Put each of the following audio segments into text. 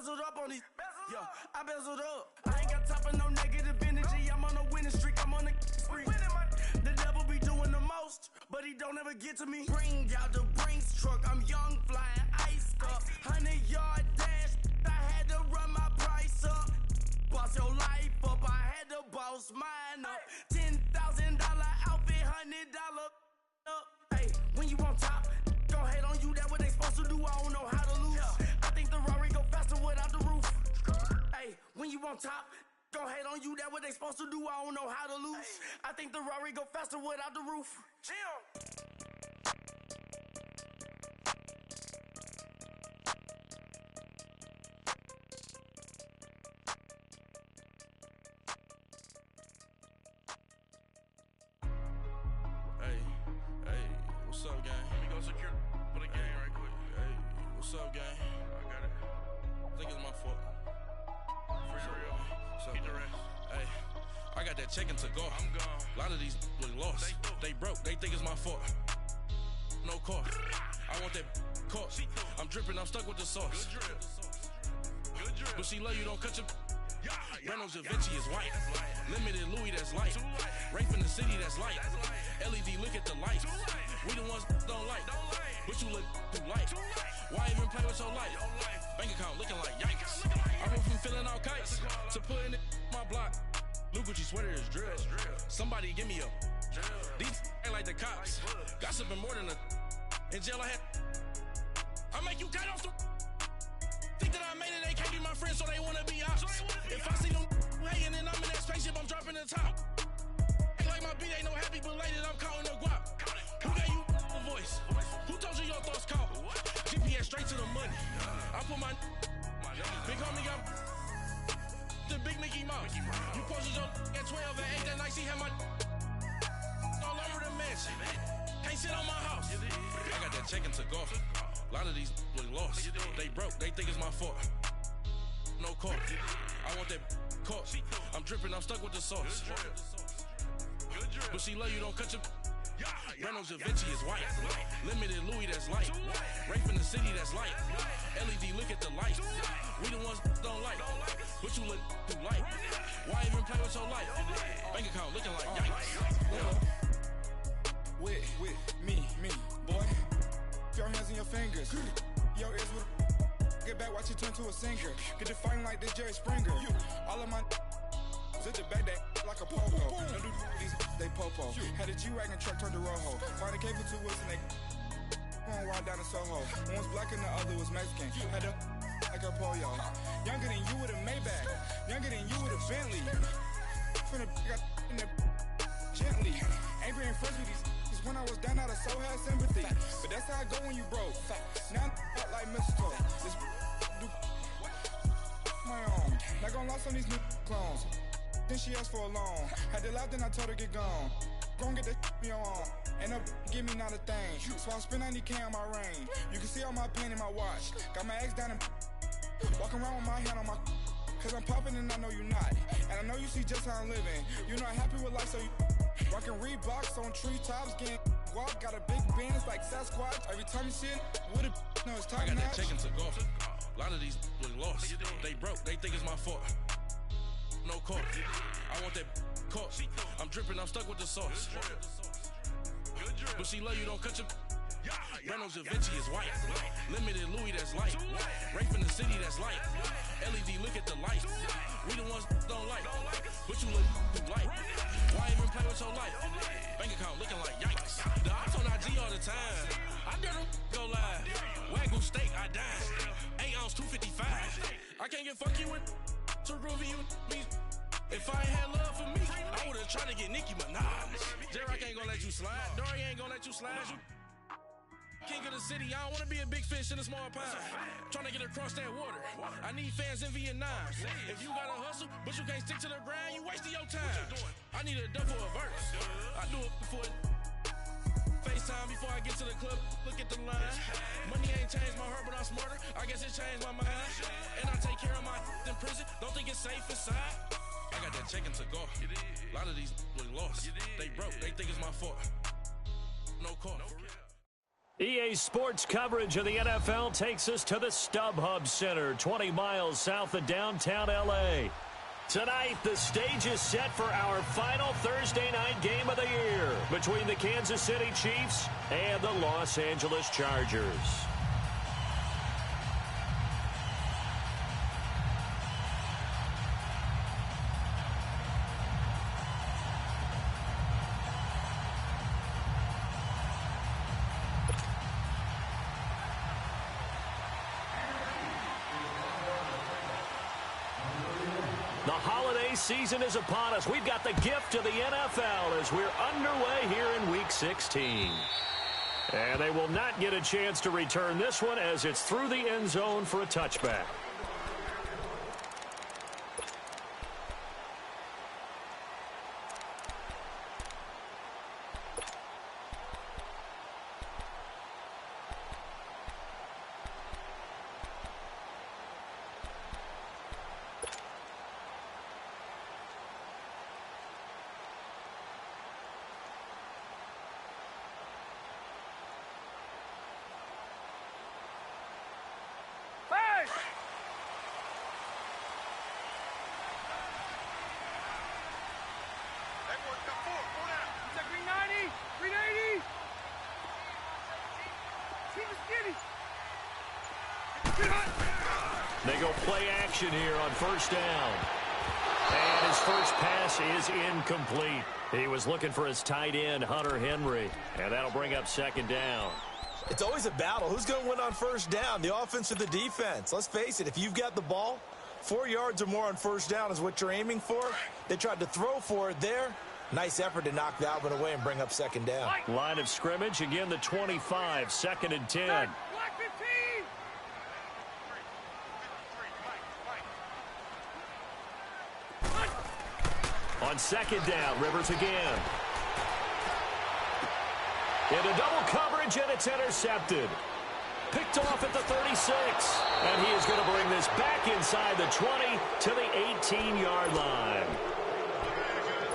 bezeled up on these. Yo, I bezeled up. I ain't got time for no negative energy. I'm on a winning streak. I'm on a spree. The devil be doing the most, but he don't ever get to me. Bring out the Brinks truck. I'm young, flying ice up. 100-yard dash. I had to run my price up. Boss your life up. I had to boss mine up. $10,000 outfit, $100 up. Hey, when you on top, gon' hate on you. That what they supposed to do. I don't know how to lose. I think the Rari go faster without the roof. Hey, when you on top, gon' hate on you. That what they supposed to do. I don't know how to lose. I think the Rari go faster without the roof. Chill. What's up, gang? Let me go secure for the game right quick. Hey, what's up, gang? I got it. I think it's my fault. For real. Keep the rest. Hey, I got that chicken to go. I'm gone. A lot of these look lost. They broke. They think it's my fault. No car. I want that caught. I'm dripping. I'm stuck with the sauce. Good drip. Good drip. But she love you. Don't cut your. Reynolds Da Vinci is white. Limited Louis, that's light. Rape in the city, that's light. LED, look at the lights. We the ones don't like. But you look too light. Why even play with your life? Bank account looking like yikes. I went from filling out kites to putting it my block. New Gucci sweater is drill. Somebody give me a. These ain't like the cops. Gossiping more than a. In jail I had. I make you cut off the. Think that I made it, they can't be my friends, so they wanna be ops. If I see them hating and I'm in that spaceship, I'm dropping the top. Ain't like my beat, ain't no happy belated, I'm counting the guap. Who gave you a voice? Who told you your thoughts count? GPS straight to the money. I put my big homie got the big Mickey Mouse. You posted your at 12 and 8 that night, she had my all over the mansion. Can't sit on my house. I got that chicken to go. A lot of these look lost. They broke, they think it's my fault. No car. I want that caught. I'm dripping, I'm stuck with the sauce. But she love you, don't cut your. Reynolds Da Vinci is white. Limited Louis, that's light. Rape in the city, that's light. LED, look at the lights. We the ones don't like. But you look too light. Why even play with your life? Bank account looking like yikes. With me, boy. Your hands in your fingers. Your ears with get back, watch you turn to a singer. Get to fighting like this Jerry Springer. All of my zip the back that like a popo. Don't do these, they popo. Had a G-Wagon truck turned to Rojo. Find a cable 2 wheels and they going wild down in Soho. One was black and the other was Mexican. Had a like a pollo. Younger than you with a Maybach. Younger than you with a Bentley. From the got in the gently. Ain't been friends with these. When I was down, I so had sympathy. But that's how I go when you broke. Now I'm out like mistletoe. This do my own. Not gonna lost on these new clones. Then she asked for a loan. Had to laugh, then I told her get gone. Gon' get that me on. Ain't no give me not a thing. So I spend 90K on my range. You can see all my pain in my watch. Got my ex down and walking around with my hand on my. Cause I'm popping and I know you not. And I know you see just how I'm living. You're not happy with life, so you. Rockin' Reeboks on treetops, getting guap. Got a big band, it's like Sasquatch. Every time you see it, with it, no, it's top I got notch. that chicken to go. A lot of these look lost. They broke, they think it's my fault. No car. I want that caught. I'm dripping, I'm stuck with the sauce. But she love you, don't cut your. Reynolds Da Vinci is white. Limited Louis, that's light. Rape in the city, that's light. LED, look at the lights. We the ones don't like. But you look too light. Why even play with your life? Bank account looking like yikes. The ops on IG all the time. I dare them go live. Wagyu steak, I dine. 8 ounce, 255. I can't get fuck you with to groovy you me. If I ain't had love for me, I would've tried to get Nicki Minaj. J-Rock ain't gonna let you slide. Dory ain't gonna let you slide. You king of the city, I don't wanna be a big fish in a small pond. Tryna get across that water. I need fans in Vietnam. If you gotta hustle, but you can't stick to the grind, you wasting your time. I need a dub for a verse. I do it before FaceTime before I get to the club. Look at the line. Money ain't changed my heart, but I'm smarter. I guess it changed my mind. And I take care of my in prison. Don't think it's safe inside. I got that chicken to go. A lot of these look lost. They broke. They think it's my fault. No car. EA Sports coverage of the NFL takes us to the StubHub Center, 20 miles south of downtown L.A. Tonight, the stage is set for our final Thursday night game of the year between the Kansas City Chiefs and the Los Angeles Chargers. The holiday season is upon us. We've got the gift of the NFL as we're underway here in Week 16. And they will not get a chance to return this one as it's through the end zone for a touchback. They go play action here on first down. And his first pass is incomplete. He was looking for his tight end, Hunter Henry. And that'll bring up second down. It's always a battle. Who's going to win on first down, the offense or the defense? Let's face it, if you've got the ball, 4 yards or more on first down is what you're aiming for. They tried to throw for it there. Nice effort to knock that one away and bring up second down. Line of scrimmage, again the 25, 2nd and 10. On second down, Rivers again. Into double coverage, and it's intercepted. Picked off at the 36. And he is going to bring this back inside the 20 to the 18-yard line.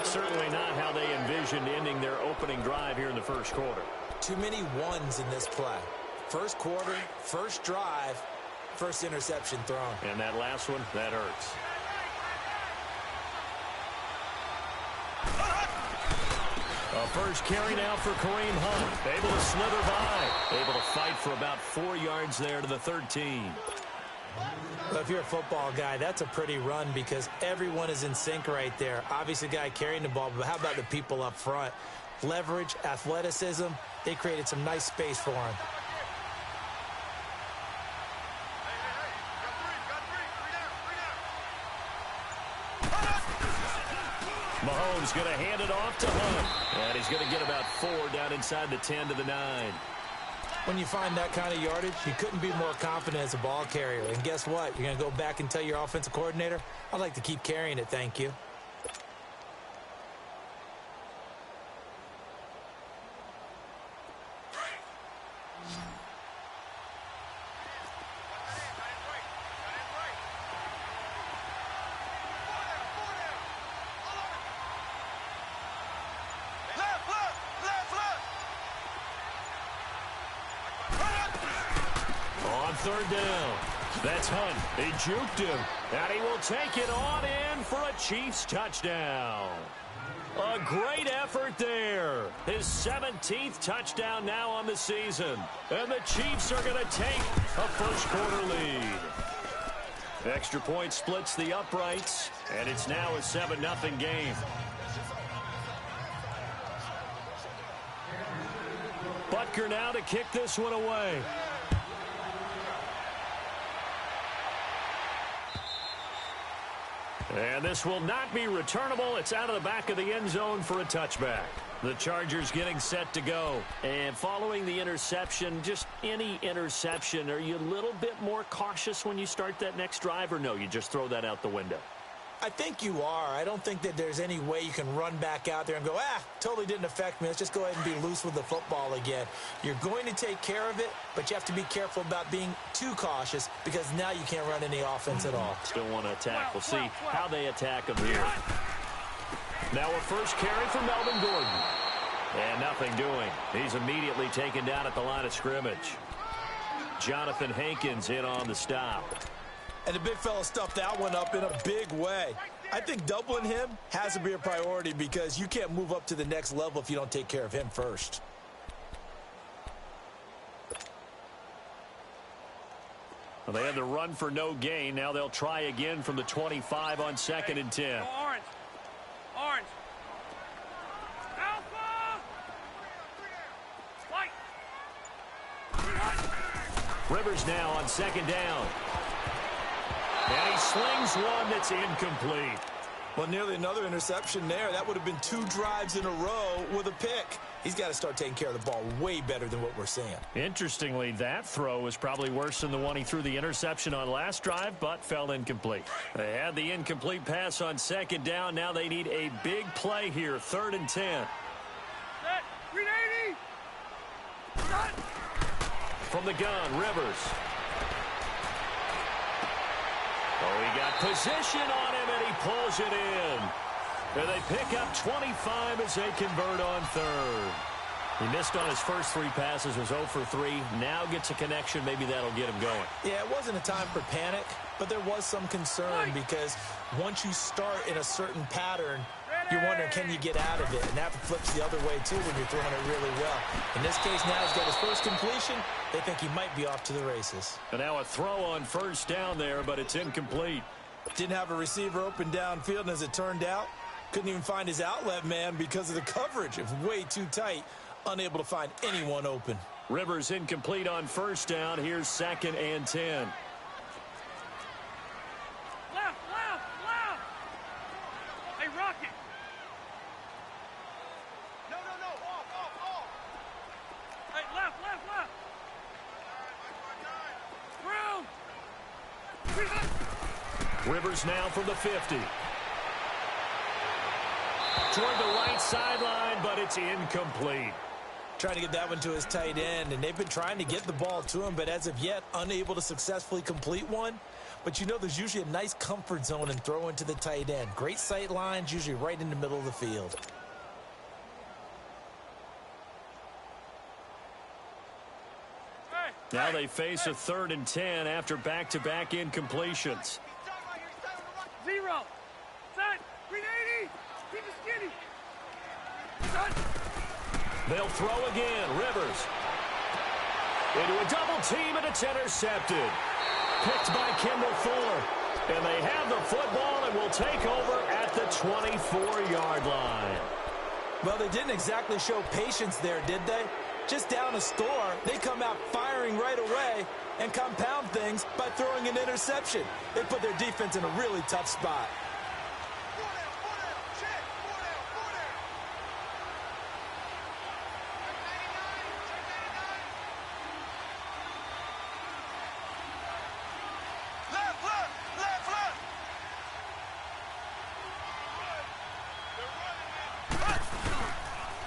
Certainly not how they envisioned ending their opening drive here in the first quarter. Too many ones in this play. First quarter, first drive, first interception thrown. And that last one, that hurts. A first carry now for Kareem Hunt. Able to slither by. Able to fight for about 4 yards there to the 13. Well, if you're a football guy, that's a pretty run because everyone is in sync right there. Obviously, the guy carrying the ball, but how about the people up front? Leverage, athleticism, they created some nice space for him. Mahomes going to hand it off to Hunt. And he's going to get about 4 down inside the 10 to the 9. When you find that kind of yardage, you couldn't be more confident as a ball carrier. And guess what? You're going to go back and tell your offensive coordinator, I'd like to keep carrying it, thank you. Third down. That's Hunt. He juked him. And he will take it on in for a Chiefs touchdown. A great effort there. His 17th touchdown now on the season. And the Chiefs are going to take a first quarter lead. Extra point splits the uprights. And it's now a 7-0 game. Butker now to kick this one away. And this will not be returnable. It's out of the back of the end zone for a touchback. The Chargers getting set to go. And following the interception, just any interception, are you a little bit more cautious when you start that next drive, or no, you just throw that out the window? I think you are. I don't think that there's any way you can run back out there and go, totally didn't affect me. Let's just go ahead and be loose with the football again. You're going to take care of it, but you have to be careful about being too cautious because now you can't run any offense at all. Still want to attack. We'll see how they attack them here. Now a first carry for Melvin Gordon. And nothing doing. He's immediately taken down at the line of scrimmage. Jonathan Hankins in on the stop. And the big fella stuffed that one up in a big way. I think doubling him has to be a priority because you can't move up to the next level if you don't take care of him first. Well, they had the run for no gain. Now they'll try again from the 25 on 2nd and 10. Go orange. Orange. Alpha! White. Rivers now on 2nd down. And he slings one that's incomplete. Well, nearly another interception there. That would have been 2 drives in a row with a pick. He's got to start taking care of the ball way better than what we're seeing. Interestingly, that throw was probably worse than the one he threw the interception on last drive, but fell incomplete. They had the incomplete pass on 2nd down. Now they need a big play here, 3rd and 10. Set. 380. Set. From the gun, Rivers. Oh, he got position on him, and he pulls it in. And they pick up 25 as they convert on 3rd. He missed on his first 3 passes, was 0 for 3. Now gets a connection. Maybe that'll get him going. Yeah, it wasn't a time for panic, but there was some concern because once you start in a certain pattern, you're wondering, can you get out of it? And that flips the other way, too, when you're throwing it really well. In this case, now he's got his first completion. They think he might be off to the races. And now a throw on 1st down there, but it's incomplete. Didn't have a receiver open downfield, and as it turned out, couldn't even find his outlet man because of the coverage. It was way too tight, unable to find anyone open. Rivers incomplete on 1st down. Here's 2nd and 10. Left. Hey, Rocket. No. Off. Hey, left. Through. Rivers now from the 50. Toward the right sideline, but it's incomplete. Trying to get that one to his tight end, and they've been trying to get the ball to him, but as of yet, unable to successfully complete one. But you know there's usually a nice comfort zone in throwing to the tight end. Great sight lines, usually right in the middle of the field. Now they face a 3rd and 10 after back-to-back incompletions. 0. Set. 380. Keep it skinny. Set. They'll throw again. Rivers. Into a double team, and it's intercepted. Picked by Kendall Fuller. And they have the football and will take over at the 24-yard line. Well, they didn't exactly show patience there, did they? Just down a score, they come out firing right away and compound things by throwing an interception. They put their defense in a really tough spot.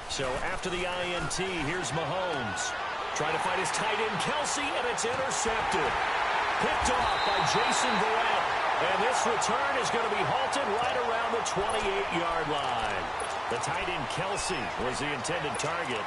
So after the INT, here's Mahomes. Trying to find his tight end, Kelsey, and it's intercepted. Picked off by Jason Verrett. And this return is going to be halted right around the 28-yard line. The tight end, Kelsey, was the intended target.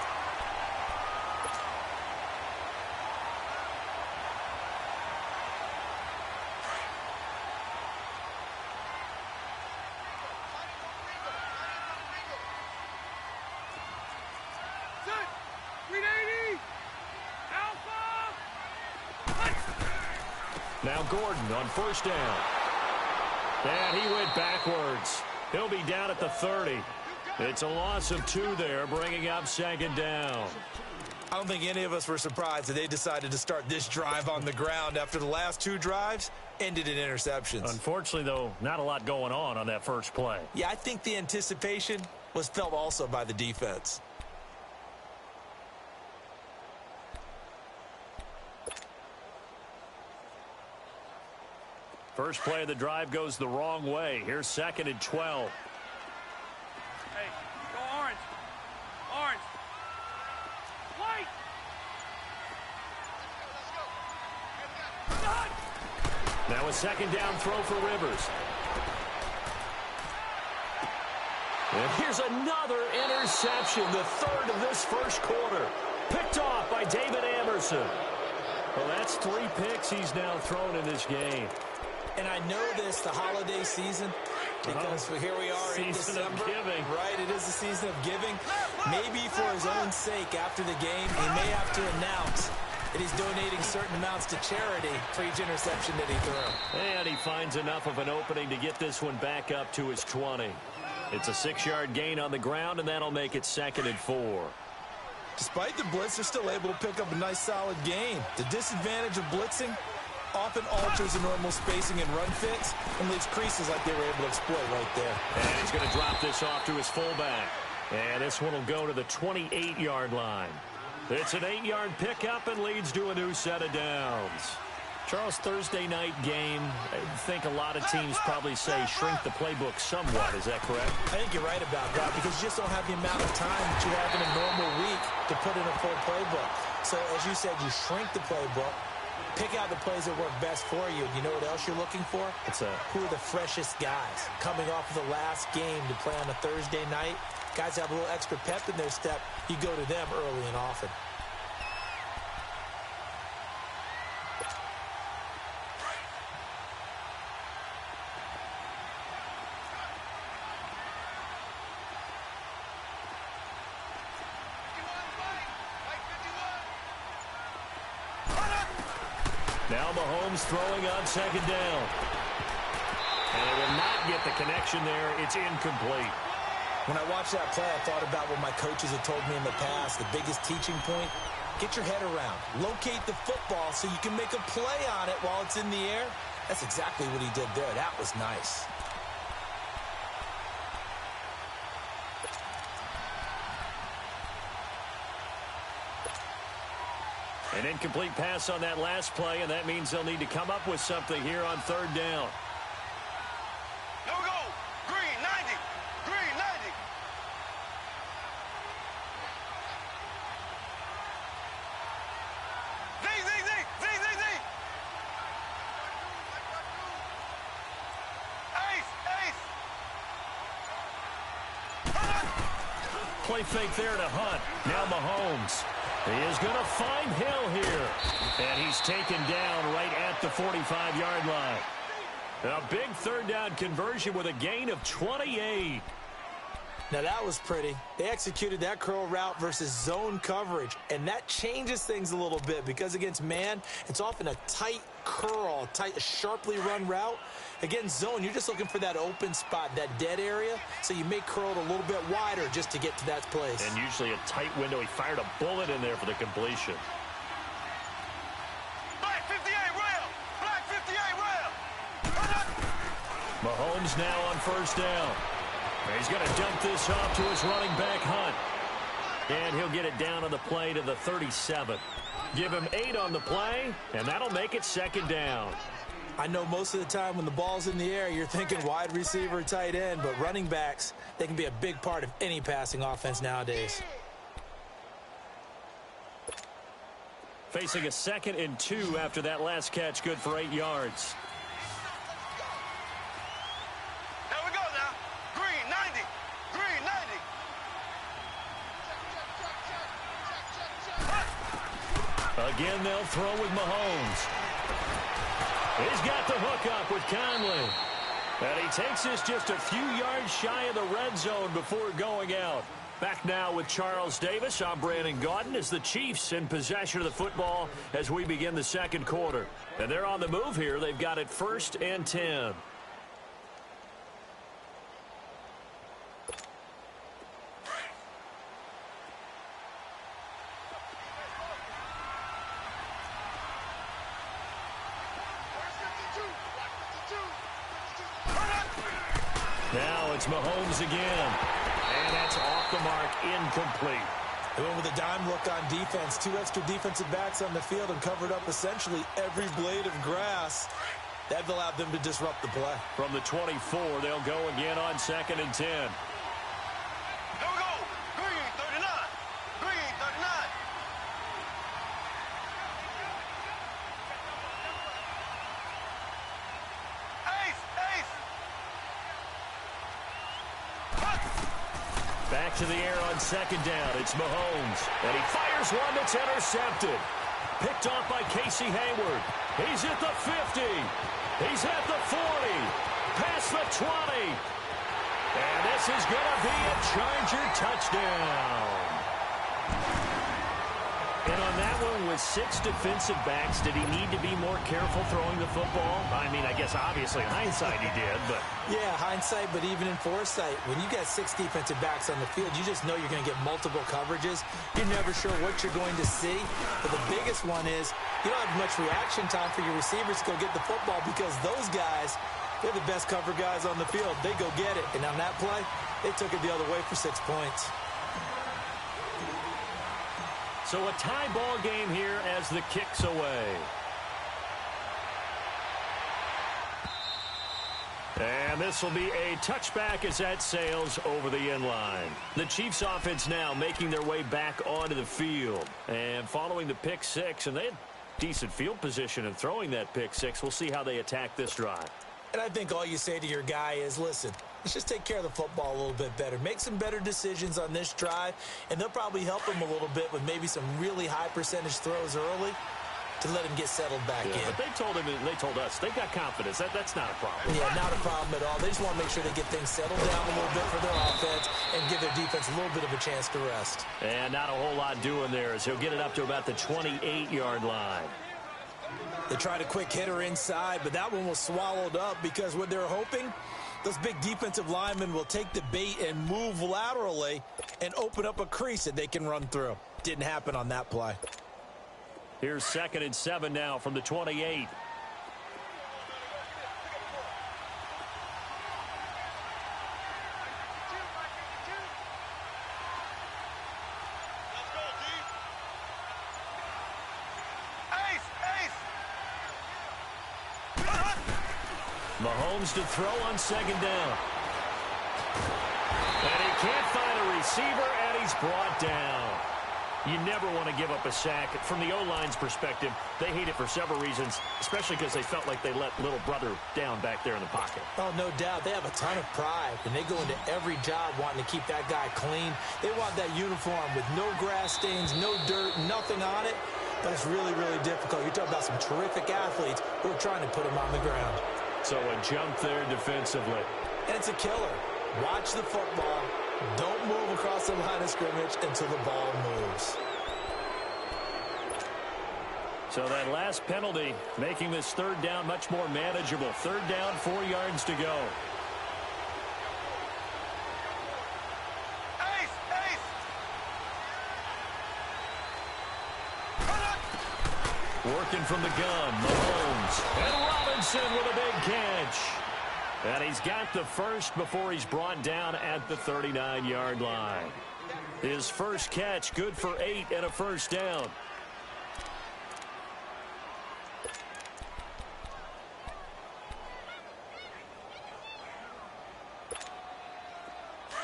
Now Gordon on 1st down. And he went backwards. He'll be down at the 30. It's a loss of 2 there, bringing up 2nd down. I don't think any of us were surprised that they decided to start this drive on the ground after the last 2 drives ended in interceptions. Unfortunately, though, not a lot going on that first play. Yeah, I think the anticipation was felt also by the defense. First play of the drive goes the wrong way. Here's 2nd and 12. Hey, go orange. Orange. White. Now a 2nd down throw for Rivers. And here's another interception, the third of this first quarter. Picked off by David Amerson. Well, that's 3 picks he's now thrown in this game. And I know this, the holiday season, because here we are in December. Season of giving. Right, it is the season of giving. Maybe for his own sake, after the game, he may have to announce that he's donating certain amounts to charity for each interception that he threw. And he finds enough of an opening to get this one back up to his 20. It's a 6-yard gain on the ground, and that'll make it 2nd and 4. Despite the blitz, they're still able to pick up a nice, solid gain. The disadvantage of blitzing often alters the normal spacing and run fits and leaves creases like they were able to exploit right there. And he's going to drop this off to his fullback. And this one will go to the 28-yard line. It's an 8-yard pickup and leads to a new set of downs. Charles, Thursday night game, I think a lot of teams probably say shrink the playbook somewhat. Is that correct? I think you're right about that because you just don't have the amount of time that you have in a normal week to put in a full playbook. So, as you said, you shrink the playbook, pick out the plays that work best for you. You know what else you're looking for? Who are the freshest guys coming off of the last game to play on a Thursday night? Guys have a little extra pep in their step. You go to them early and often. Now Mahomes throwing on 2nd down. And it will not get the connection there. It's incomplete. When I watched that play, I thought about what my coaches had told me in the past. The biggest teaching point, get your head around. Locate the football so you can make a play on it while it's in the air. That's exactly what he did there. That was nice. An incomplete pass on that last play, and that means they'll need to come up with something here on 3rd down. Here we go. Green, 90. Green, 90. Z. Ace. Play fake there to Hunt. Now Mahomes. He is going to find Hill here. And he's taken down right at the 45-yard line. A big 3rd down conversion with a gain of 28. Now that was pretty. They executed that curl route versus zone coverage, and that changes things a little bit because against man, it's often a tight curl, sharply run route. Against zone, you're just looking for that open spot, that dead area, so you may curl it a little bit wider just to get to that place. And usually a tight window. He fired a bullet in there for the completion. Black 58 rail. Black 58 rail. Mahomes now on 1st down. He's going to dump this off to his running back, Hunt. And he'll get it down on the play to the 37. Give him 8 on the play, and that'll make it 2nd down. I know most of the time when the ball's in the air, you're thinking wide receiver, tight end, but running backs, they can be a big part of any passing offense nowadays. Facing a 2nd and 2 after that last catch, good for 8 yards. There we go now. Green, 90. Green, 90. Again, they'll throw with Mahomes. He's got the hook up with Conley. And he takes this just a few yards shy of the red zone before going out. Back now with Charles Davis. I'm Brandon Gaudin as the Chiefs in possession of the football as we begin the 2nd quarter. And they're on the move here. They've got it 1st and 10. Now it's Mahomes again. And that's off the mark, incomplete. They went with a dime look on defense. 2 extra defensive backs on the field and covered up essentially every blade of grass. That allowed them to disrupt the play. From the 24, they'll go again on 2nd and 10. Here we go. Green, 39. Green, 39. Ace. Back to the air on second down. It's Mahomes. And he fires one that's intercepted. Picked off by Casey Hayward. He's at the 50. He's at the 40. Past the 20. And this is going to be a Charger touchdown. And on that one, with 6 defensive backs, did he need to be more careful throwing the football? I mean, I guess obviously in hindsight he did, but... Yeah, hindsight, but even in foresight, when you got 6 defensive backs on the field, you just know you're going to get multiple coverages. You're never sure what you're going to see. But the biggest one is you don't have much reaction time for your receivers to go get the football because those guys, they're the best cover guys on the field. They go get it. And on that play, they took it the other way for 6 points. So a tie ball game here as the kick's away. And this will be a touchback as that sails over the end line. The Chiefs offense now making their way back onto the field. And following the pick six, and they had decent field position in throwing that pick six. We'll see how they attack this drive. And I think all you say to your guy is, listen, let's just take care of the football a little bit better. Make some better decisions on this drive, and they'll probably help him a little bit with maybe some really high percentage throws early to let him get settled back in. But they told him, and they told us, they've got confidence. That's not a problem. Yeah, not a problem at all. They just want to make sure they get things settled down a little bit for their offense and give their defense a little bit of a chance to rest. And not a whole lot doing there as he'll get it up to about the 28-yard line. They tried a quick hitter inside, but that one was swallowed up because what they're hoping, those big defensive linemen will take the bait and move laterally and open up a crease that they can run through. Didn't happen on that play. Here's 2nd and 7 now from the 28. Mahomes to throw on 2nd down. And he can't find a receiver, and he's brought down. You never want to give up a sack. From the O-line's perspective, they hate it for several reasons, especially because they felt like they let little brother down back there in the pocket. Oh, no doubt. They have a ton of pride, and they go into every job wanting to keep that guy clean. They want that uniform with no grass stains, no dirt, nothing on it. But it's really, really difficult. You're talking about some terrific athletes who are trying to put him on the ground. So a jump there defensively. And it's a killer. Watch the football. Don't move across the line of scrimmage until the ball moves. So that last penalty making this 3rd down much more manageable. 3rd down, 4 yards to go. Working from the gun, Mahomes. And Robinson with a big catch. And he's got the first before he's brought down at the 39-yard line. His first catch, good for 8 and a 1st down.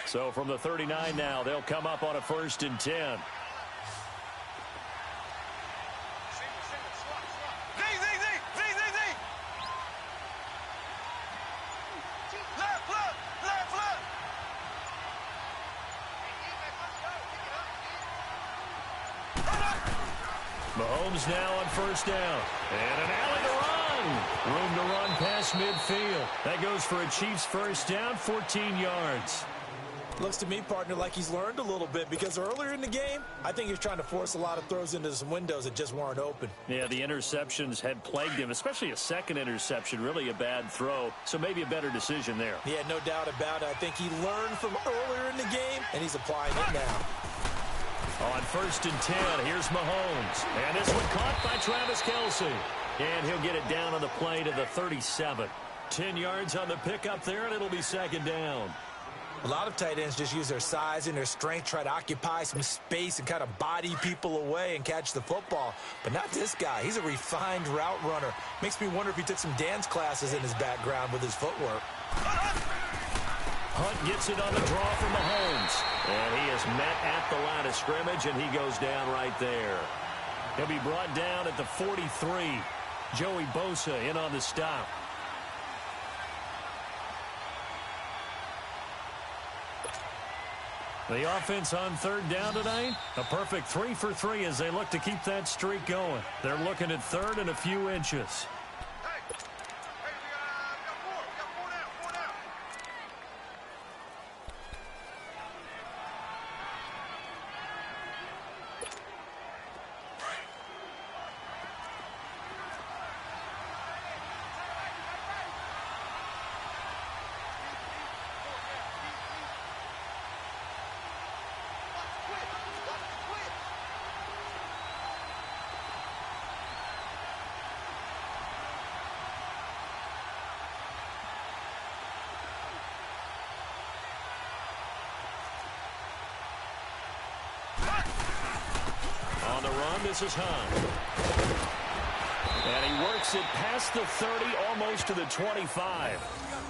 So from the 39 now, they'll come up on a 1st and 10. Mahomes now on 1st down. And an alley to run. Room to run past midfield. That goes for a Chiefs 1st down, 14 yards. Looks to me, partner, like he's learned a little bit because earlier in the game, I think he was trying to force a lot of throws into some windows that just weren't open. Yeah, the interceptions had plagued him, especially a 2nd interception, really a bad throw. So maybe a better decision there. Yeah, no doubt about it. I think he learned from earlier in the game, and he's applying it now. On 1st and 10, here's Mahomes. And this one caught by Travis Kelce. And he'll get it down on the play to the 37. 10 yards on the pickup there, and it'll be 2nd down. A lot of tight ends just use their size and their strength, try to occupy some space and kind of body people away and catch the football. But not this guy. He's a refined route runner. Makes me wonder if he took some dance classes in his background with his footwork. Hunt gets it on the draw from Mahomes. And he is met at the line of scrimmage, and he goes down right there. He'll be brought down at the 43. Joey Bosa in on the stop. The offense on third down tonight, a perfect 3 for 3 as they look to keep that streak going. They're looking at third and a few inches. On the run, this is Hunt. And he works it past the 30, almost to the 25.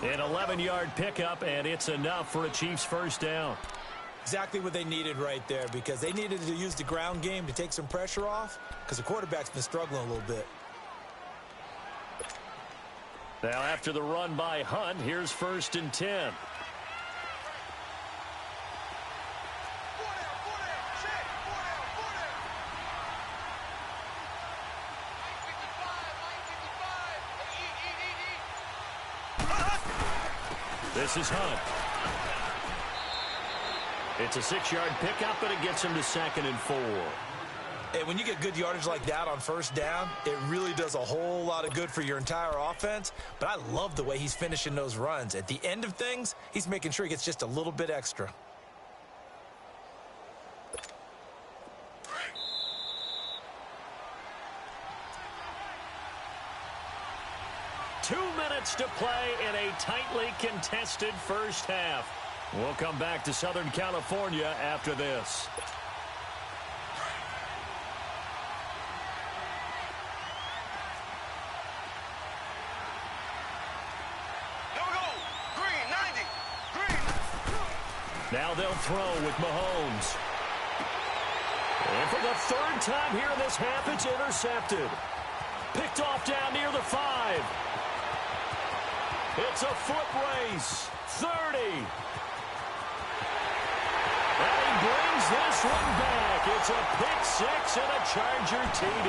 An 11-yard pickup, and it's enough for a Chiefs first down. Exactly what they needed right there, because they needed to use the ground game to take some pressure off, because the quarterback's been struggling a little bit. Now after the run by Hunt, here's 1st and 10. This is Hunt. It's a 6-yard pickup, but it gets him to 2nd and 4. And when you get good yardage like that on first down, it really does a whole lot of good for your entire offense. But I love the way he's finishing those runs. At the end of things, he's making sure he gets just a little bit extra. To play in a tightly contested first half. We'll come back to Southern California after this. Here we go. Green, 90. Green. Now they'll throw with Mahomes. And for the 3rd time here in this half, it's intercepted. Picked off down near the 5. It's a foot race. 30. And he brings this one back. It's a pick 6 and a Charger TD.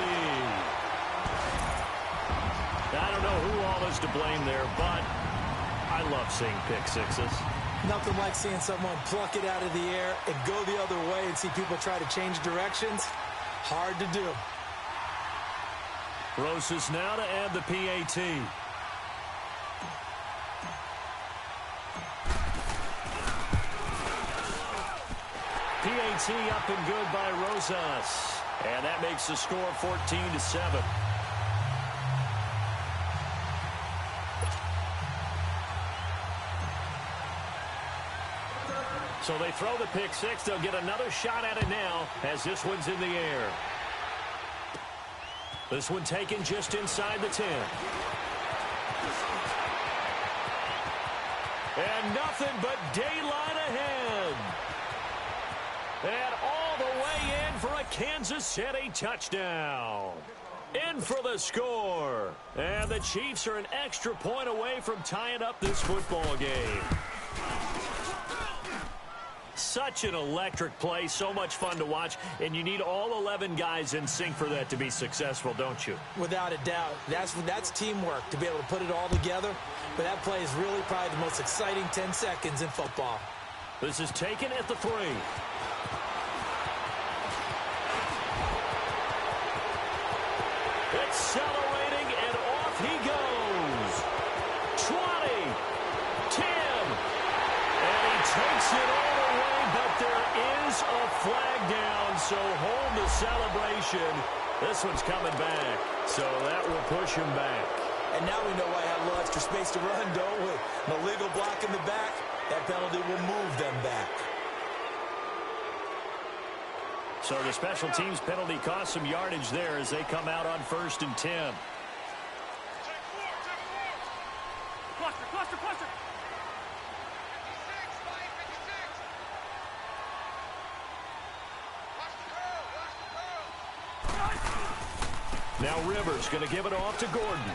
I don't know who all is to blame there, but I love seeing pick 6s. Nothing like seeing someone pluck it out of the air and go the other way and see people try to change directions. Hard to do. Rosas now to add the PAT. PAT up and good by Rosas. And that makes the score 14-7. So they throw the pick 6. They'll get another shot at it now as this one's in the air. This one taken just inside the 10. And nothing but daylight ahead. And all the way in for a Kansas City touchdown. In for the score. And the Chiefs are an extra point away from tying up this football game. Such an electric play, so much fun to watch, and you need all 11 guys in sync for that to be successful, don't you? Without a doubt. That's teamwork to be able to put it all together, but that play is really probably the most exciting 10 seconds in football. This is taken at the 3. Accelerating, and off he goes. 20, 10, and he takes it all the way, but there is a flag down, so hold the celebration. This one's coming back, so that will push him back. And now we know why I have a little extra space to run, don't we? An illegal block in the back, that penalty will move them back. So the special teams penalty cost some yardage there as they come out on 1st and 10. Cluster. Now Rivers going to give it off to Gordon.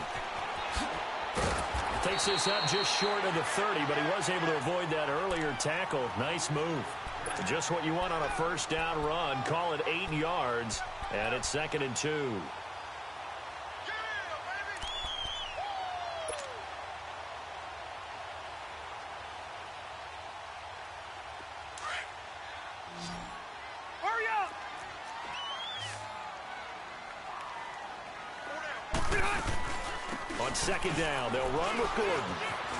Takes this up just short of the 30, but he was able to avoid that earlier tackle. Nice move. Just what you want on a first down run. Call it 8 yards, and it's 2nd and 2. Hurry up! On 2nd down, they'll run with Gordon.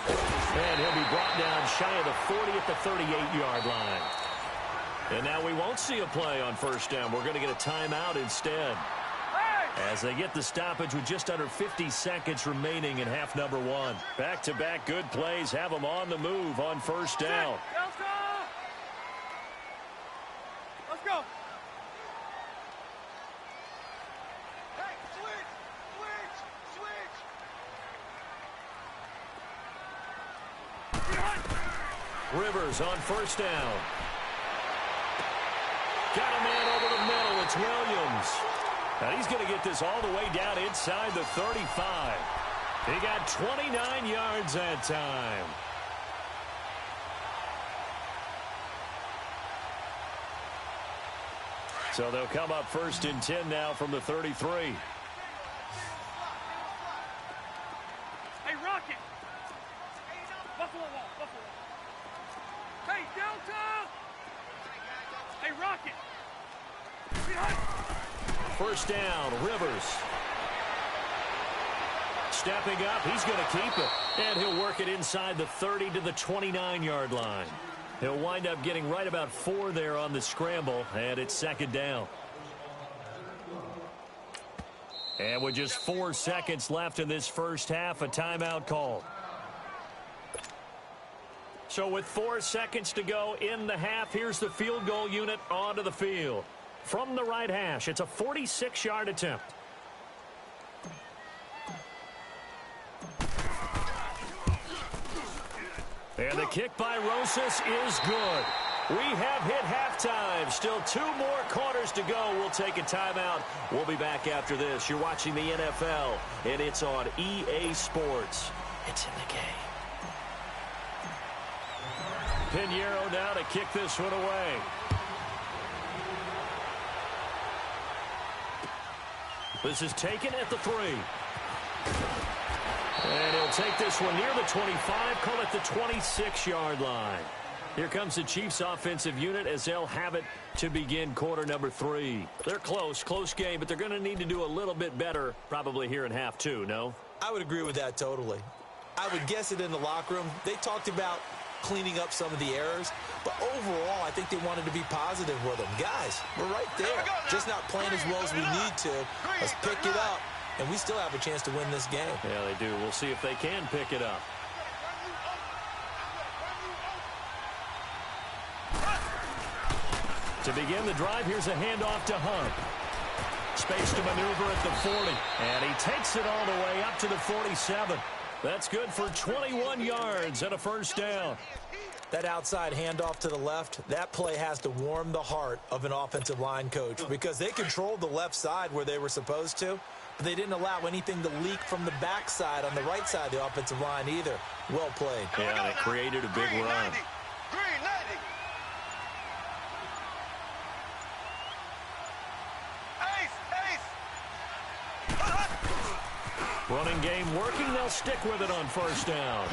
And he'll be brought down shy of the 40 at the 38-yard line. And now we won't see a play on first down. We're going to get a timeout instead. As they get the stoppage with just under 50 seconds remaining in half number 1. Back-to-back good plays have them on the move on first down. Let's go. Hey, switch! Rivers on first down. Got a man over the middle. It's Williams. And he's going to get this all the way down inside the 35. He got 29 yards that time. So they'll come up 1st and 10 now from the 33. Hey, Rocket! Buffalo wall, Buffalo. Hey, Delta! Hey, Rocket! First down, Rivers. Stepping up, he's going to keep it. And he'll work it inside the 30 to the 29-yard line. He'll wind up getting right about 4 there on the scramble, and it's 2nd down. And with just 4 seconds left in this first half, a timeout call. So with 4 seconds to go in the half, here's the field goal unit onto the field. From the right hash, it's a 46-yard attempt. And the kick by Rosas is good. We have hit halftime. Still 2 more quarters to go. We'll take a timeout. We'll be back after this. You're watching the NFL, and it's on EA Sports. It's in the game. Pinheiro now to kick this one away. This is taken at the 3. And he'll take this one near the 25, call it the 26-yard line. Here comes the Chiefs offensive unit as they'll have it to begin quarter number 3. They're close game, but they're going to need to do a little bit better probably here in half 2, no? I would agree with that totally. I would guess it in the locker room. They talked about cleaning up some of the errors, but overall, I think they wanted to be positive with them. Guys, we're right there. Just not playing as well as we need to. Let's pick it up, and we still have a chance to win this game. Yeah, they do. We'll see if they can pick it up. To begin the drive, here's a handoff to Hunt. Space to maneuver at the 40, and he takes it all the way up to the 47. That's good for 21 yards and a first down. That outside handoff to the left, that play has to warm the heart of an offensive line coach because they controlled the left side where they were supposed to, but they didn't allow anything to leak from the backside on the right side of the offensive line either. Well played. Yeah, they created a big run. Green 90. Running game working. They'll stick with it on first down.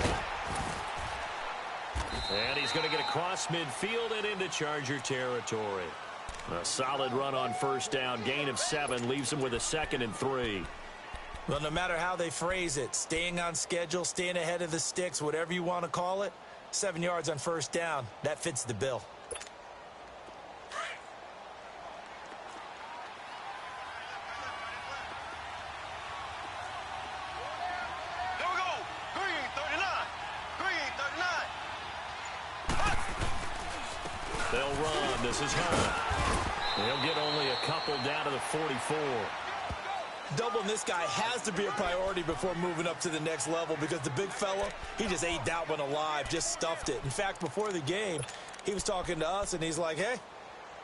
And he's going to get across midfield and into Charger territory. A solid run on first down. Gain of 7 leaves him with a 2nd and 3. Well, no matter how they phrase it, staying on schedule, staying ahead of the sticks, whatever you want to call it, 7 yards on first down, that fits the bill. They'll run. This is Hunt. He'll get only a couple down to the 44. Doubling this guy has to be a priority before moving up to the next level because the big fella, he just ate that one alive, just stuffed it. In fact, before the game, he was talking to us, and he's like, hey,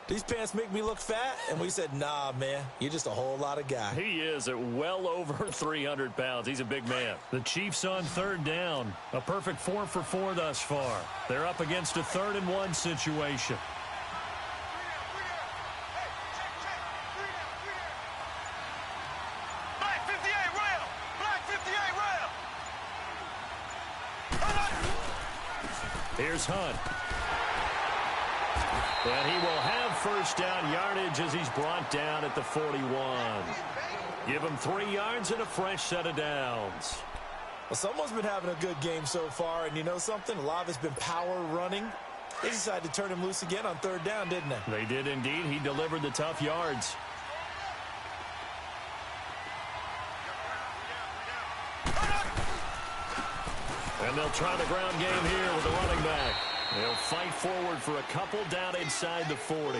these pants make me look fat? And we said, nah, man, you're just a whole lot of guy. He is at well over 300 pounds. He's a big man. The Chiefs on 3rd down. A perfect 4 for 4 thus far. They're up against a 3rd and 1 situation. Here's Hunt. And he will have first down yardage as he's brought down at the 41. Give him 3 yards and a fresh set of downs. Well, someone's been having a good game so far, and you know something? A lot of it's been power running. They decided to turn him loose again on 3rd down, didn't they? They did indeed. He delivered the tough yards. And they'll try the ground game here with the running back. They'll fight forward for a couple down inside the 40.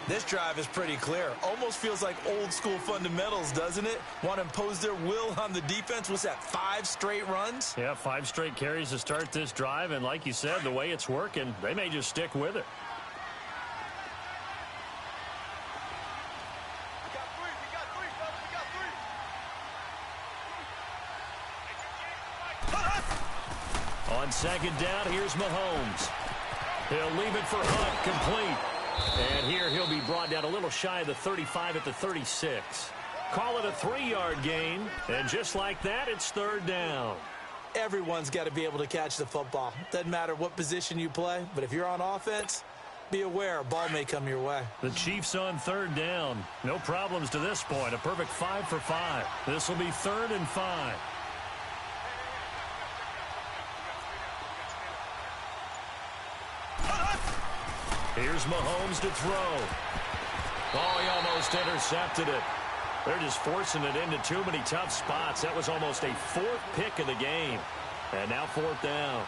This drive is pretty clear. Almost feels like old school fundamentals, doesn't it? Want to impose their will on the defense. What's that, 5 straight runs? Yeah, 5 straight carries to start this drive. And like you said, the way it's working, they may just stick with it. On 2nd down, here's Mahomes. He'll leave it for Hunt, complete. And here he'll be brought down a little shy of the 35 at the 36. Call it a 3-yard gain, and just like that, it's 3rd down. Everyone's got to be able to catch the football. Doesn't matter what position you play, but if you're on offense, be aware a ball may come your way. The Chiefs on 3rd down. No problems to this point. A perfect 5 for 5. This will be 3rd and 5. Here's Mahomes to throw. Oh, he almost intercepted it. They're just forcing it into too many tough spots. That was almost a 4th pick of the game. And now 4th down.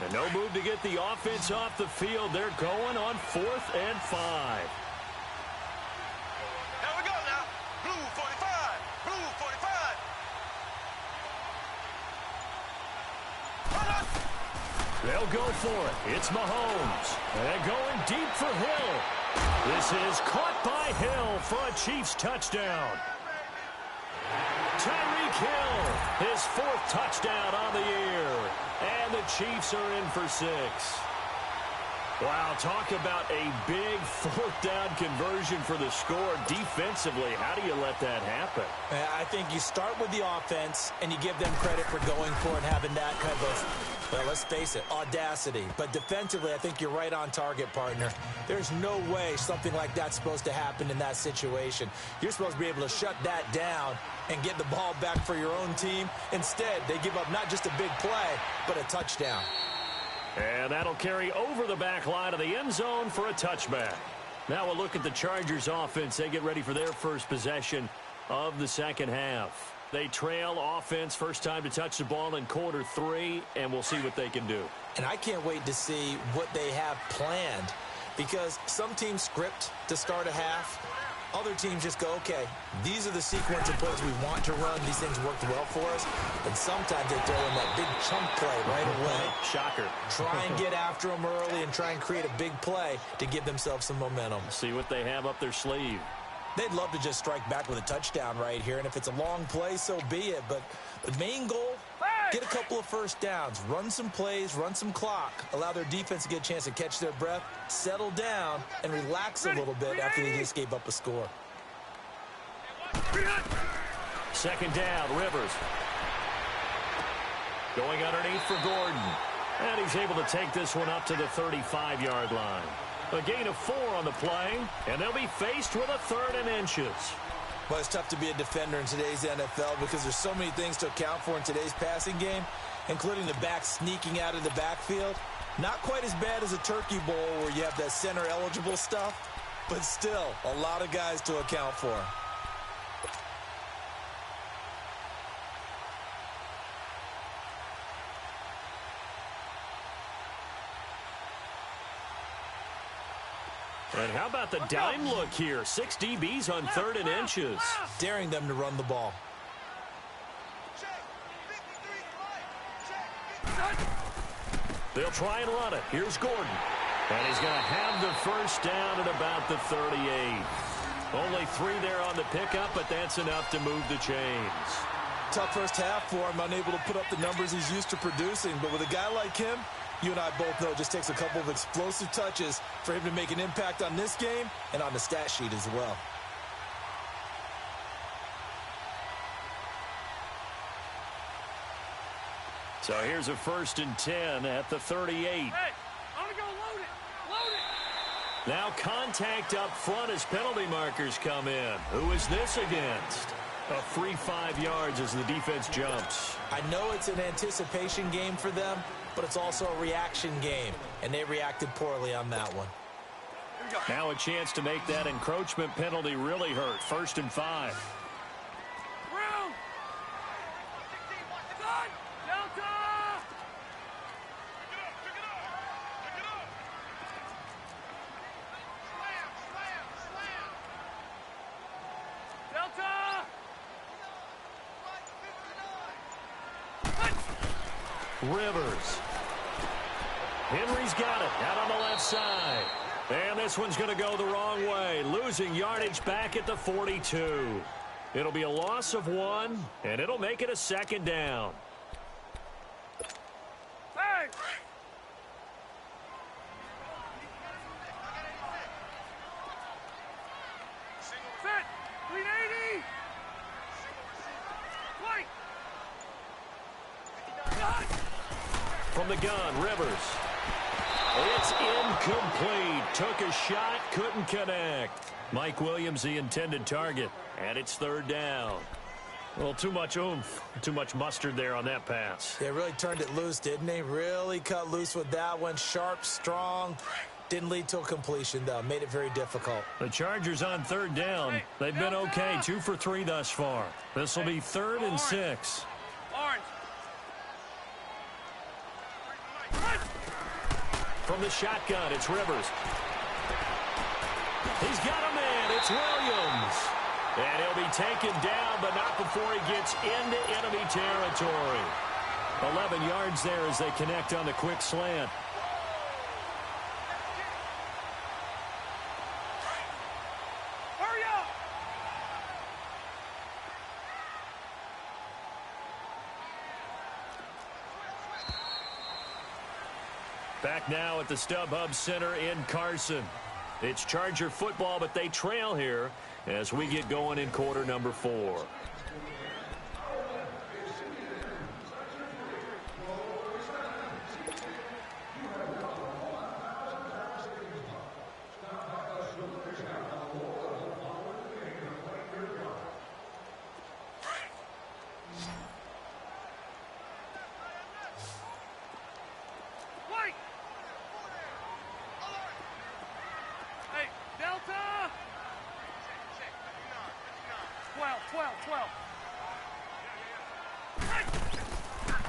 And no move to get the offense off the field. They're going on 4th and 5. Here we go now. Blue 45. Blue 45. They'll go for it. It's Mahomes. And going deep for Hill. This is caught by Hill for a Chiefs touchdown. Tyreek Hill, his 4th touchdown on the year. And the Chiefs are in for 6. Wow, talk about a big 4th down conversion for the score. Defensively, how do you let that happen? I think you start with the offense, and you give them credit for going for it and having that kind of, well, let's face it, audacity. But defensively, I think you're right on target, partner. There's no way something like that's supposed to happen in that situation. You're supposed to be able to shut that down and get the ball back for your own team. Instead, they give up not just a big play, but a touchdown. And that'll carry over the back line of the end zone for a touchback. Now we'll look at the Chargers offense. They get ready for their first possession of the 2nd half. They trail offense, first time to touch the ball in quarter 3, and we'll see what they can do. And I can't wait to see what they have planned, because some teams script to start a half. Other teams just go, okay, these are the sequence of plays we want to run. These things worked well for us. And sometimes they throw in that big chunk play right away. Shocker. Try and get after them early and try and create a big play to give themselves some momentum. See what they have up their sleeve. They'd love to just strike back with a touchdown right here. And if it's a long play, so be it. But the main goal, get a couple of first downs, run some plays, run some clock, allow their defense to get a chance to catch their breath, settle down, and relax a little bit after they just gave up a score. 2nd down, Rivers. Going underneath for Gordon. And he's able to take this one up to the 35-yard line. A gain of 4 on the play, and they'll be faced with a 3rd and inches. Well, it's tough to be a defender in today's NFL because there's so many things to account for in today's passing game, including the back sneaking out of the backfield. Not quite as bad as a turkey bowl where you have that center-eligible stuff, but still a lot of guys to account for. And how about the dime look here? 6 DBs on 3rd and inches. Daring them to run the ball. They'll try and run it. Here's Gordon. And he's going to have the first down at about the 38. Only 3 there on the pickup, but that's enough to move the chains. Tough first half for him, unable to put up the numbers he's used to producing. But with a guy like him, you and I both know it just takes a couple of explosive touches for him to make an impact on this game and on the stat sheet as well. So here's a 1st and 10 at the 38. Hey, I'm gonna go load it. Load it. Now contact up front as penalty markers come in. Who is this against? A free 5 yards as the defense jumps. I know it's an anticipation game for them, but it's also a reaction game, and they reacted poorly on that one. Now a chance to make that encroachment penalty really hurt. 1st and 5. Brown. Good. Delta. Pick it up. Slam. Delta. Rivers. Henry's got it out on the left side. And this one's going to go the wrong way. Losing yardage back at the 42. It'll be a loss of 1, and it'll make it a 2nd down. Hey. Set. 380. White. From the gun, Rivers. It's incomplete. Took a shot, couldn't connect. Mike Williams, the intended target, and it's 3rd down. Well, too much oomph, too much mustard there on that pass. They really turned it loose, didn't they? Really cut loose with that one. Sharp, strong. Didn't lead to a completion, though. Made it very difficult. The Chargers on 3rd down. They've been okay, 2 for 3 thus far. This will be 3rd and 6. Orange. From the shotgun, it's Rivers. He's got a man. It's Williams. And he'll be taken down, but not before he gets into enemy territory. 11 yards there as they connect on the quick slant. Hurry up. Back now at the StubHub Center in Carson. It's Charger football, but they trail here as we get going in quarter number 4. White. Hey, Delta. 12.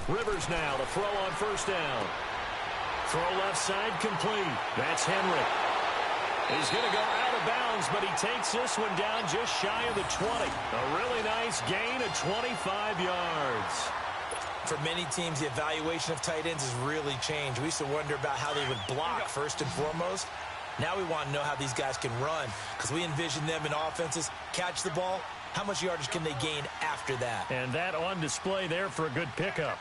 Rivers now to throw on 1st down. Throw left side complete. That's Henry. He's going to go out of bounds, but he takes this one down just shy of the 20. A really nice gain of 25 yards. For many teams, the evaluation of tight ends has really changed. We used to wonder about how they would block first and foremost. Now we want to know how these guys can run, because we envision them in offenses catch the ball. How much yardage can they gain after that? And that on display there for a good pickup.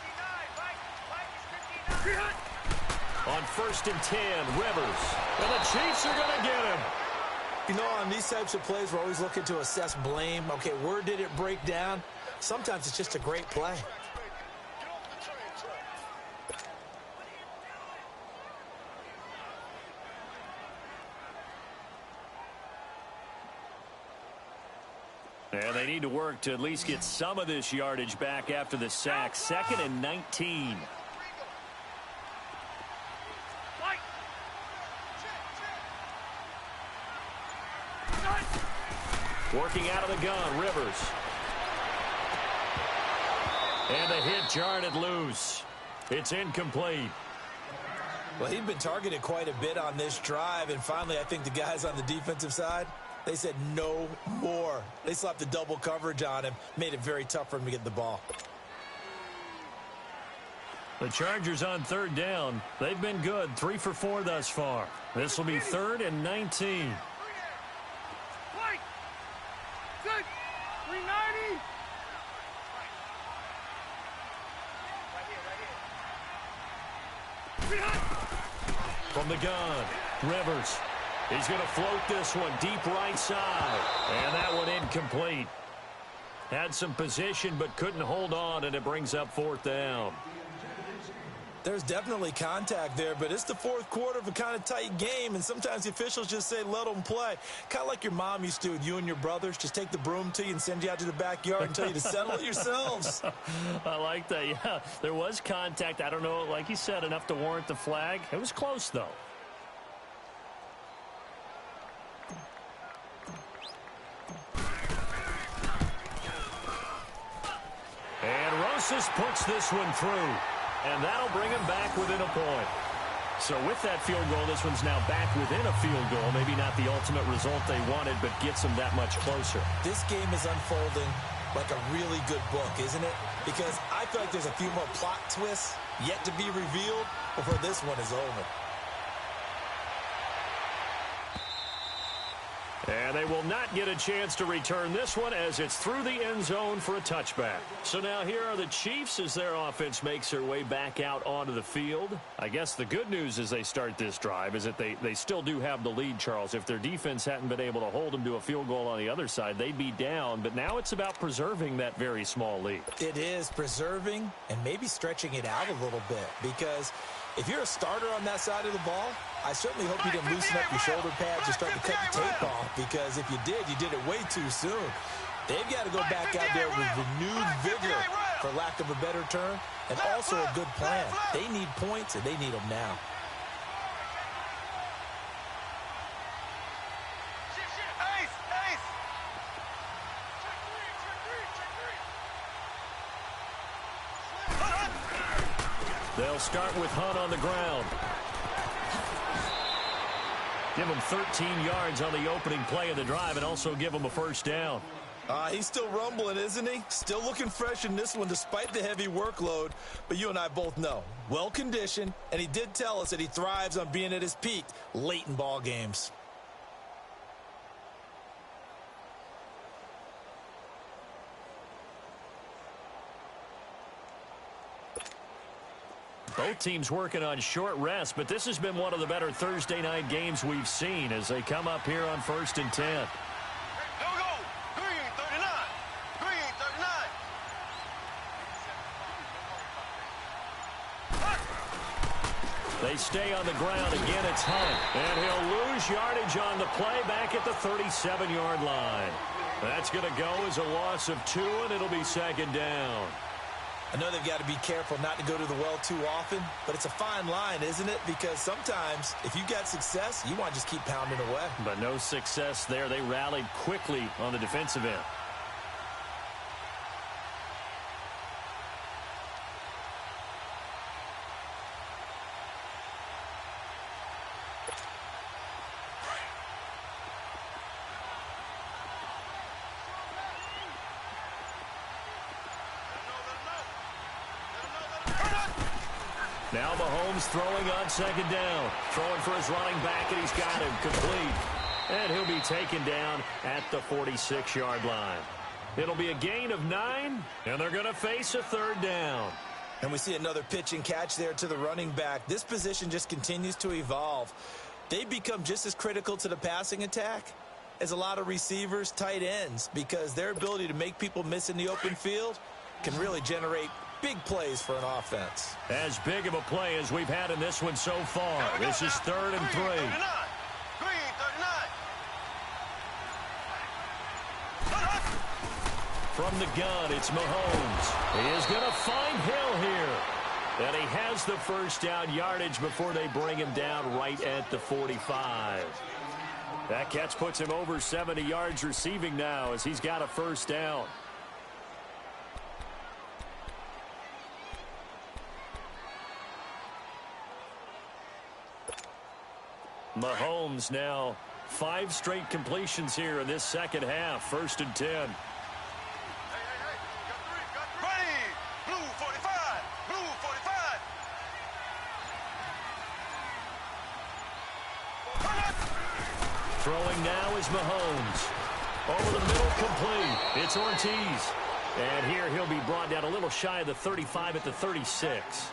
On 1st and 10, Rivers. And the Chiefs are going to get him. You know, on these types of plays, we're always looking to assess blame. Okay, where did it break down? Sometimes it's just a great play. And they need to work to at least get some of this yardage back after the sack. 2nd and 19. Working out of the gun, Rivers. And the hit jarred it loose. It's incomplete. Well, he'd been targeted quite a bit on this drive, and finally I think the guys on the defensive side, they said no more. They slapped the double coverage on him, made it very tough for him to get the ball. The Chargers on 3rd down. They've been good, 3 for 4 thus far. This will be 3rd and 19. Good. 390. From the gun, Rivers. He's going to float this one deep right side. And that one incomplete. Had some position but couldn't hold on, and it brings up 4th down. There's definitely contact there, but it's the 4th quarter of a kind of tight game, and sometimes the officials just say, let them play. Kind of like your mom used to with you and your brothers. Just take the broom to you and send you out to the backyard and tell you to settle it yourselves. I like that, yeah. There was contact. I don't know, like you said, enough to warrant the flag. It was close, though. And Rosas puts this one through. And that'll bring him back within a point. So with that field goal, this one's now back within a field goal. Maybe not the ultimate result they wanted, but gets them that much closer. This game is unfolding like a really good book, isn't it? Because I feel like there's a few more plot twists yet to be revealed before this one is over. And they will not get a chance to return this one as it's through the end zone for a touchback. So now here are the Chiefs as their offense makes their way back out onto the field. I guess the good news as they start this drive is that they still do have the lead, Charles. If their defense hadn't been able to hold them to a field goal on the other side, they'd be down. But now it's about preserving that very small lead. It is preserving and maybe stretching it out a little bit, because if you're a starter on that side of the ball, I certainly hope you didn't loosen up your shoulder pads or start to cut the tape off, because if you did it way too soon. They've got to go back out there with renewed vigor, for lack of a better term, and also a good plan. They need points, and they need them now. They'll start with Hunt on the ground. Give him 13 yards on the opening play of the drive and also give him a first down. He's still rumbling, isn't he? Still looking fresh in this one despite the heavy workload. But you and I both know, well-conditioned, and he did tell us that he thrives on being at his peak late in ball games. Both teams working on short rest, but this has been one of the better Thursday night games we've seen as they come up here on 1st and 10. Here we go. Green 39. Green 39. They stay on the ground. Again, it's Hunt. And he'll lose yardage on the play back at the 37-yard line. That's going to go as a loss of 2, and it'll be 2nd down. I know they've got to be careful not to go to the well too often, but it's a fine line, isn't it? Because sometimes, if you got success, you want to just keep pounding away. But no success there. They rallied quickly on the defensive end. Now Mahomes throwing on 2nd down. Throwing for his running back, and he's got him complete. And he'll be taken down at the 46-yard line. It'll be a gain of 9, and they're going to face a 3rd down. And we see another pitch and catch there to the running back. This position just continues to evolve. They become just as critical to the passing attack as a lot of receivers, tight ends, because their ability to make people miss in the open field can really generate big plays for an offense. As big of a play as we've had in this one so far. This is 3rd and 3. Green 39. From the gun, it's Mahomes. He is going to find Hill here. And he has the first down yardage before they bring him down right at the 45. That catch puts him over 70 yards receiving now as he's got a first down. Mahomes now 5 straight completions here in this second half. 1st and 10. Hey. Ready. Blue 45. Blue 45. Throwing now is Mahomes. Over the middle, complete. It's Ortiz. And here he'll be brought down a little shy of the 35 at the 36.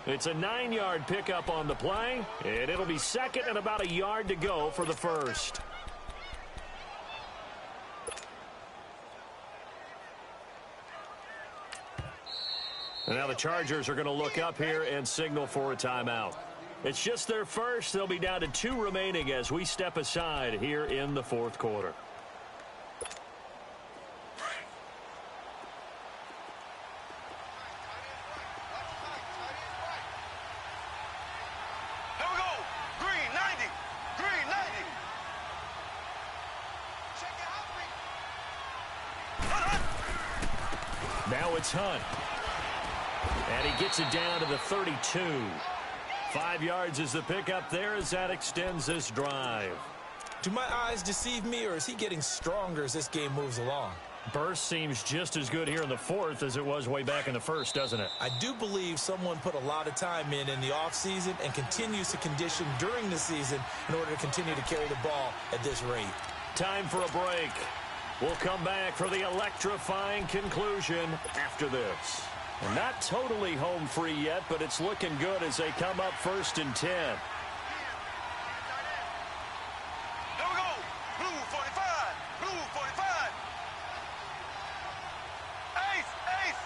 It's a 9-yard pickup on the play, and it'll be second and about a yard to go for the first. And now the Chargers are going to look up here and signal for a timeout. It's just their first. They'll be down to 2 remaining as we step aside here in the fourth quarter. Here we go. Green 90. Green 90. Check it out. Now it's Hunt. And he gets it down to the 32. 5 yards is the pickup there as that extends this drive. Do my eyes deceive me, or is he getting stronger as this game moves along? Burst seems just as good here in the fourth as it was way back in the first, doesn't it? I do believe someone put a lot of time in the offseason and continues to condition during the season in order to continue to carry the ball at this rate. Time for a break. We'll come back for the electrifying conclusion after this. And not totally home free yet, but it's looking good as they come up 1st and 10. Here we go. Blue 45. Blue 45. Ace. Ace.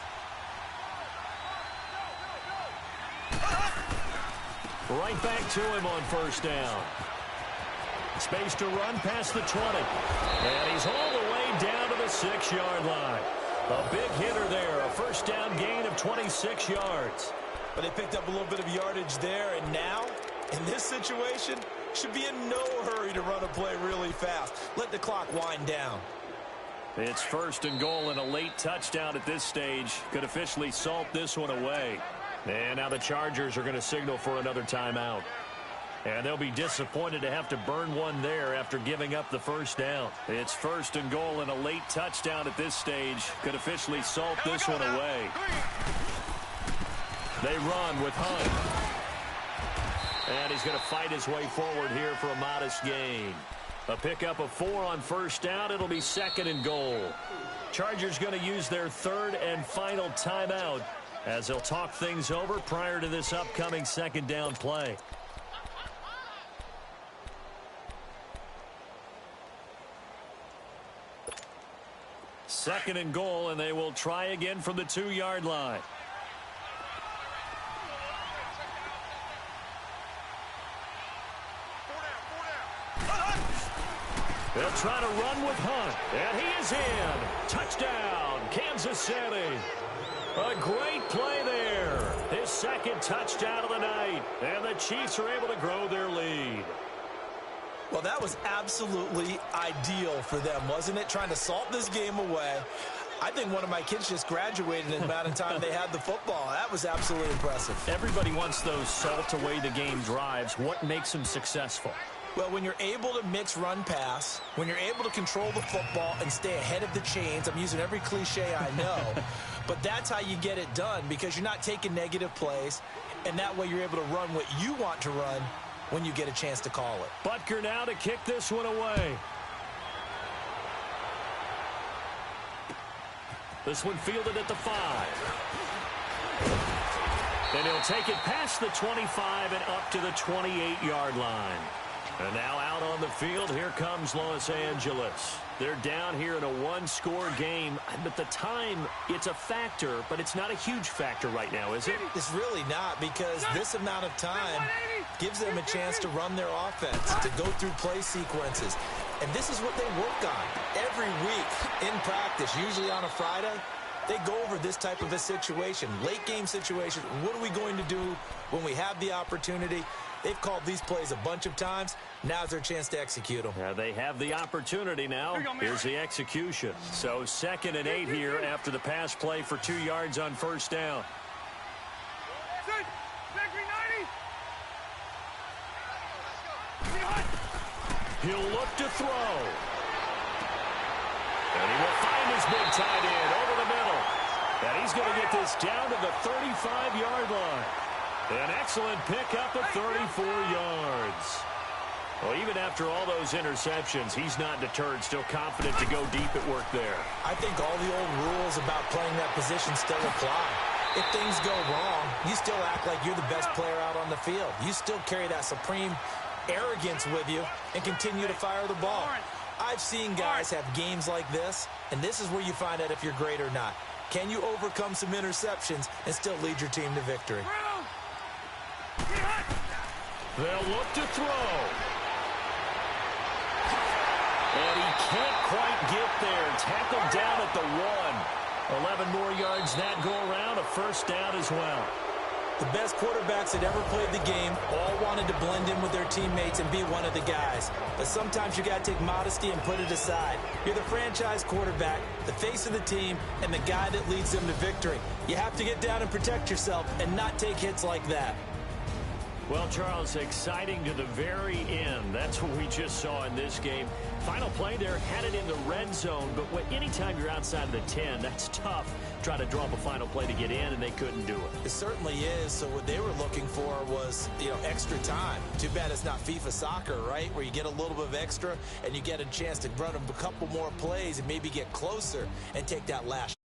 Right back to him on 1st down. Space to run past the 20. And he's all the way down to the 6-yard line. A big hitter there, a 1st down gain of 26 yards. But they picked up a little bit of yardage there, and now, in this situation, should be in no hurry to run a play really fast. Let the clock wind down. It's 1st and goal, and a late touchdown at this stage could officially salt this one away. And now the Chargers are going to signal for another timeout. And they'll be disappointed to have to burn one there after giving up the 1st down. It's 1st and goal, and a late touchdown at this stage could officially salt this one away. They run with Hunt. And he's going to fight his way forward here for a modest gain. A pickup of 4 on 1st down. It'll be 2nd and goal. Chargers going to use their 3rd and final timeout as they'll talk things over prior to this upcoming 2nd down play. Second and goal, and they will try again from the 2-yard line. They'll try to run with Hunt, and he is in. Touchdown, Kansas City. A great play there. His 2nd touchdown of the night, and the Chiefs are able to grow their lead. Well, that was absolutely ideal for them, wasn't it? Trying to salt this game away. I think one of my kids just graduated in the amount of time they had the football. That was absolutely impressive. Everybody wants those salt away the game drives. What makes them successful? Well, when you're able to mix run-pass, when you're able to control the football and stay ahead of the chains, I'm using every cliche I know, but that's how you get it done because you're not taking negative plays, and that way you're able to run what you want to run when you get a chance to call it. Butker now to kick this one away. This one fielded at the 5. And he'll take it past the 25 and up to the 28-yard line. And now out on the field, here comes Los Angeles. They're down here in a 1-score game. But the time, it's a factor, but it's not a huge factor right now, is it? It's really not because this amount of time gives them a chance to run their offense, to go through play sequences. And this is what they work on every week in practice, usually on a Friday. They go over this type of a situation, late game situation. What are we going to do when we have the opportunity? They've called these plays a bunch of times. Now's their chance to execute them. Yeah, they have the opportunity now. Here's the execution. So 2nd and 8 here after the pass play for 2 yards on 1st down. He'll look to throw. And he will find his big tight end over the middle. And he's going to get this down to the 35-yard line. An excellent pickup of 34 yards. Well, even after all those interceptions, he's not deterred, still confident to go deep at work there. I think all the old rules about playing that position still apply. If things go wrong, you still act like you're the best player out on the field. You still carry that supreme arrogance with you and continue to fire the ball. I've seen guys have games like this, and this is where you find out if you're great or not. Can you overcome some interceptions and still lead your team to victory? They'll look to throw. And he can't quite get there. Tackled down at the 1. 11 more yards that go around, a first down as well. The best quarterbacks that ever played the game all wanted to blend in with their teammates and be one of the guys. But sometimes you got to take modesty and put it aside. You're the franchise quarterback, the face of the team, and the guy that leads them to victory. You have to get down and protect yourself and not take hits like that. Well, Charles, exciting to the very end. That's what we just saw in this game. Final play there, headed in the red zone, but anytime you're outside of the 10, that's tough. Try to draw up a final play to get in, and they couldn't do it. It certainly is. So what they were looking for was, extra time. Too bad it's not FIFA soccer, right, where you get a little bit of extra and you get a chance to run a couple more plays and maybe get closer and take that last